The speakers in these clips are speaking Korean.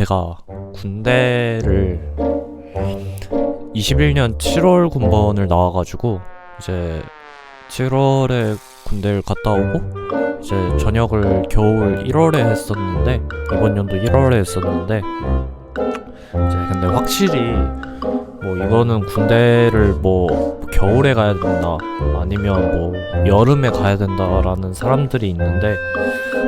제가 군대를 21년 7월 군번을 나와가지고 이제 7월에 군대를 갔다 오고 이제 전역을 겨울 1월에 했었는데, 이번 연도 1월에 했었는데, 이제 근데 확실히 뭐 이거는 군대를 뭐 겨울에 가야 된다 아니면 뭐 여름에 가야 된다라는 사람들이 있는데,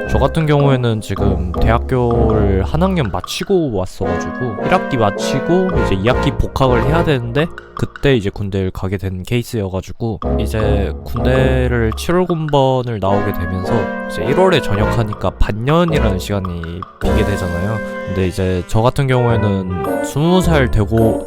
저 같은 경우에는 지금 대학교를 한 학년 마치고 왔어가지고 1학기 마치고 이제 2학기 복학을 해야 되는데, 그때 이제 군대를 가게 된 케이스여가지고 이제 군대를 7월 군번을 나오게 되면서 이제 1월에 전역하니까 반년이라는 시간이 비게 되잖아요. 근데 이제 저 같은 경우에는 20살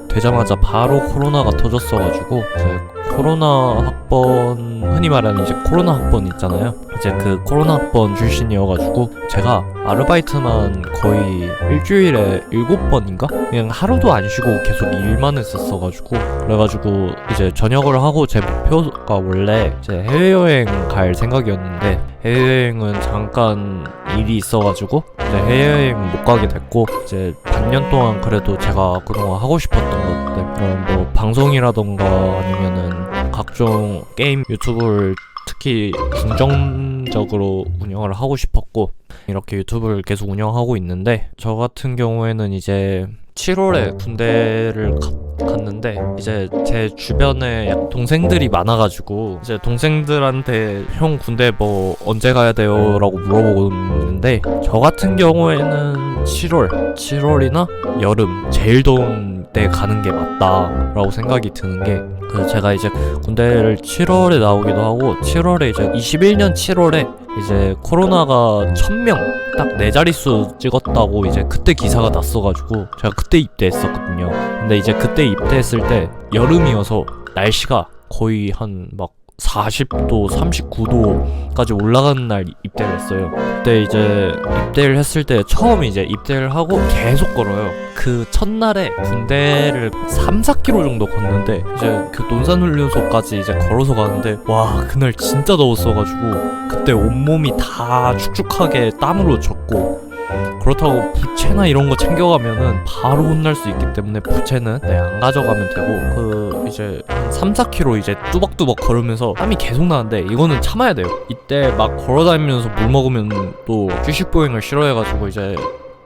되자마자 바로 코로나가 터졌어가지고 이제 코로나 학번, 흔히 말하는 이제 코로나 학번 있잖아요. 이제 그 코로나 학번 출신이어가지고 제가 아르바이트만 거의 일주일에 7번인가? 그냥 하루도 안 쉬고 계속 일만 했었어가지고, 그래가지고 이제 전역을 하고 제 목표가 원래 이제 해외여행 갈 생각이었는데, 해외여행은 잠깐 일이 있어가지고 이제 해외여행 못 가게 됐고, 이제 반년 동안 그래도 제가 그동안 하고 싶었던 것들, 그런 뭐 방송이라던가 아니면은 각종 게임 유튜브를 특히 중점적으로 운영을 하고 싶었고, 이렇게 유튜브를 계속 운영하고 있는데, 저 같은 경우에는 이제 7월에 군대를 갔는데, 이제 제 주변에 동생들이 많아가지고 이제 동생들한테 형 군대 뭐 언제 가야 돼요? 라고 물어보는데, 저 같은 경우에는 7월이나 여름 제일 더운 때 가는 게 맞다 라고 생각이 드는 게, 제가 이제 군대를 7월에 나오기도 하고 7월에 이제 21년 7월에 이제 코로나가 1000명 딱 4자릿수 찍었다고 이제 그때 기사가 났어가지고 제가 그때 입대했었거든요. 근데 이제 그때 입대했을 때 여름이어서 날씨가 거의 한 막 40도, 39도까지 올라가는 날 입대를 했어요. 그때 이제 입대를 했을 때 처음 이제 입대를 하고 계속 걸어요. 그 첫날에 군대를 3-4km 정도 걷는데, 이제 그 논산훈련소까지 이제 걸어서 가는데, 와, 그날 진짜 더웠어가지고 그때 온몸이 다 축축하게 땀으로 젖고, 그렇다고 부채나 이런 거 챙겨가면은 바로 혼날 수 있기 때문에 부채는 안 가져가면 되고, 그 이제 3-4km 이제 뚜벅뚜벅 걸으면서 땀이 계속 나는데 이거는 참아야 돼요. 이때 막 걸어다니면서 물 먹으면 또 휴식보행을 싫어해가지고 이제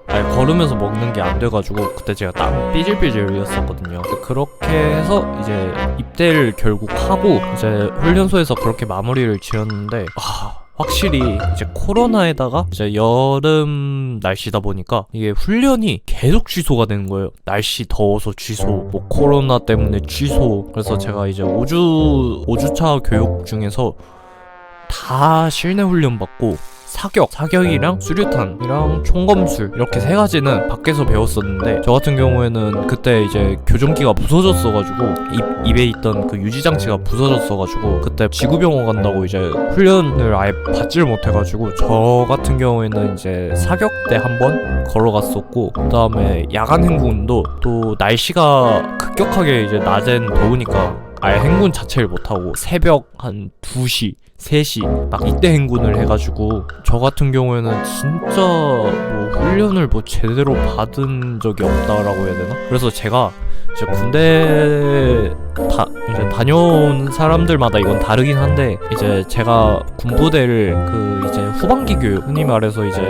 걸으면서 먹는 게 안 돼가지고 그때 제가 땀 삐질삐질 흘렸었거든요. 그렇게 해서 이제 입대를 결국 하고 이제 훈련소에서 그렇게 마무리를 지었는데, 확실히 이제 코로나에다가 이제 여름 날씨다 보니까 이게 훈련이 계속 취소가 되는 거예요. 날씨 더워서 취소, 뭐 코로나 때문에 취소. 그래서 제가 이제 5주차 교육 중에서 다 실내 훈련 받고, 사격이랑 수류탄이랑 총검술 이렇게 3가지는 밖에서 배웠었는데, 저 같은 경우에는 그때 이제 교정기가 부서졌어가지고 입에 있던 그 유지장치가 부서졌어가지고 그때 지구병원 간다고 이제 훈련을 아예 받지를 못해가지고, 저 같은 경우에는 이제 사격대 한번 걸어갔었고, 그 다음에 야간 행군도 또 날씨가 급격하게 이제 낮엔 더우니까 아예 행군 자체를 못하고 새벽 한 2시 3시 막 이때 행군을 해가지고, 저 같은 경우에는 진짜 뭐 훈련을 뭐 제대로 받은 적이 없다라고 해야 되나? 그래서 제가 이제 군대 이제 다녀온 사람들마다 이건 다르긴 한데, 이제 제가 군부대를 그 이제 후반기 교육, 흔히 말해서 이제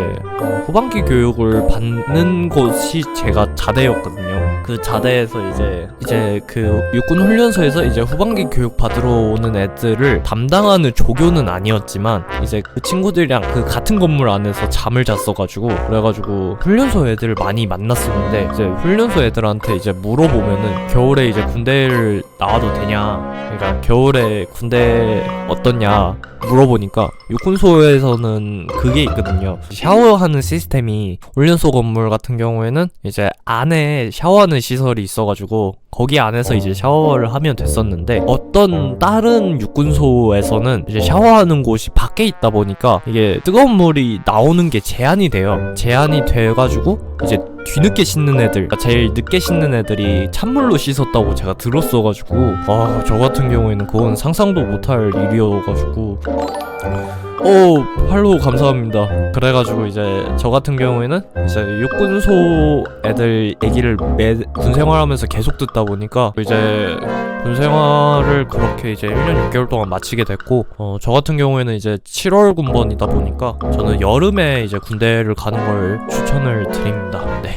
후반기 교육을 받는 곳이 제가 자대였거든요. 그 자대에서 이제 그 육군 훈련소에서 이제 후반기 교육 받으러 오는 애들을 담당하는 조교는 아니었지만, 이제 그 친구들이랑 그 같은 건물 안에서 잠을 잤어가지고, 그래가지고 훈련소 애들을 많이 만났었는데, 이제 훈련소 애들한테 이제 물어보면은 겨울에 이제 군대를 나와도 되냐, 그러니까 겨울에 군대 어떻냐 물어보니까, 육군소에서는 그게 있거든요. 샤워하는 시스템이 훈련소 건물 같은 경우에는 이제 안에 샤워하는 시설이 있어가지고 거기 안에서 이제 샤워를 하면 됐었는데, 어떤 다른 육군소에서는 이제 샤워하는 곳이 밖에 있다 보니까 이게 뜨거운 물이 나오는 게 제한이 돼가지고 이제 뒤늦게 씻는 애들, 그러니까 제일 늦게 씻는 애들이 찬물로 씻었다고 제가 들었어가지고, 저 같은 경우에는 그건 상상도 못할 일이어가지고 오, 팔로우 감사합니다. 그래가지고 이제 저 같은 경우에는 이제 육군소 애들 얘기를 군 생활하면서 계속 듣다 보니까 이제 군 생활을 그렇게 이제 1년 6개월 동안 마치게 됐고, 저 같은 경우에는 이제 7월 군번이다 보니까 저는 여름에 이제 군대를 가는 걸 추천을 드립니다. 네.